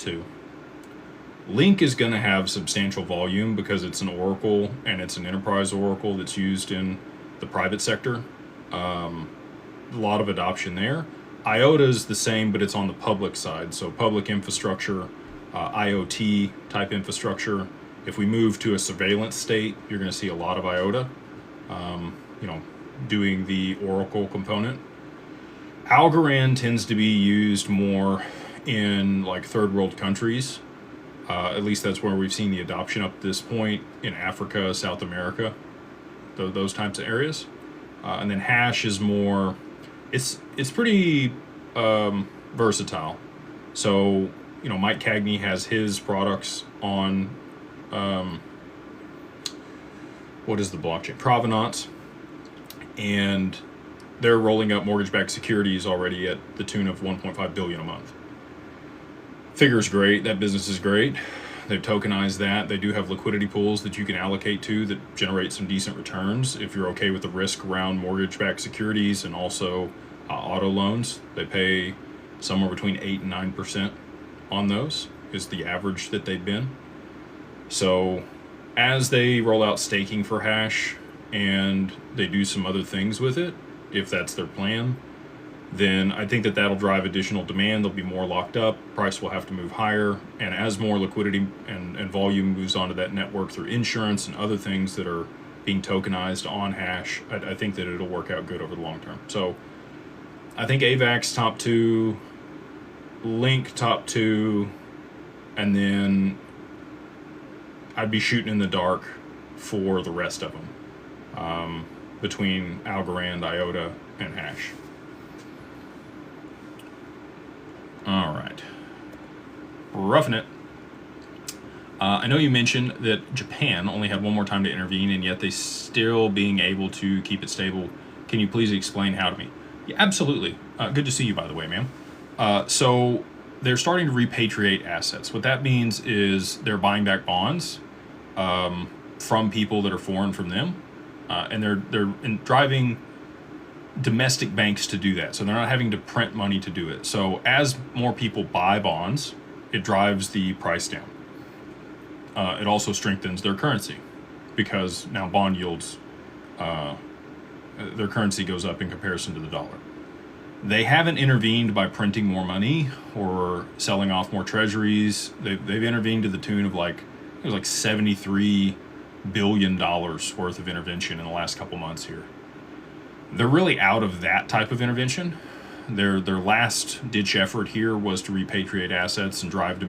2. Link is going to have substantial volume because it's an Oracle and it's an enterprise Oracle that's used in the private sector. A lot of adoption there. IOTA is the same, but it's on the public side. So public infrastructure, IoT type infrastructure. If we move to a surveillance state, you're going to see a lot of IOTA, doing the Oracle component. Algorand tends to be used more in like third world countries. At least that's where we've seen the adoption up to this point, in Africa, South America, those types of areas. And then hash is more, it's pretty versatile. So, Mike Cagney has his products on, what is the blockchain? Provenance. And they're rolling out mortgage-backed securities already at the tune of $1.5 billion a month. Figure's great. That business is great. They've tokenized that. They do have liquidity pools that you can allocate to that generate some decent returns if you're okay with the risk around mortgage-backed securities and also auto loans. They pay somewhere between 8 and 9% on those is the average that they've been. So as they roll out staking for hash and they do some other things with it, if that's their plan, then I think that that'll drive additional demand. They'll be more locked up. Price will have to move higher. And as more liquidity and volume moves onto that network through insurance and other things that are being tokenized on hash, I think that it'll work out good over the long term. So I think AVAX top 2, Link top 2, and then I'd be shooting in the dark for the rest of them, between Algorand, IOTA, and hash. All right. Roughing it. I know you mentioned that Japan only had one more time to intervene, and yet they still being able to keep it stable. Can you please explain how to me? Yeah, absolutely. Good to see you, by the way, ma'am. So they're starting to repatriate assets. What that means is they're buying back bonds from people that are foreign from them, and they're driving domestic banks to do that. So they're not having to print money to do it. So as more people buy bonds, it drives the price down. It also strengthens their currency because now bond yields, their currency goes up in comparison to the dollar. They haven't intervened by printing more money or selling off more treasuries. They've intervened to the tune of it was like $73 billion worth of intervention in the last couple months here. They're really out of that type of intervention. Their last ditch effort here was to repatriate assets and drive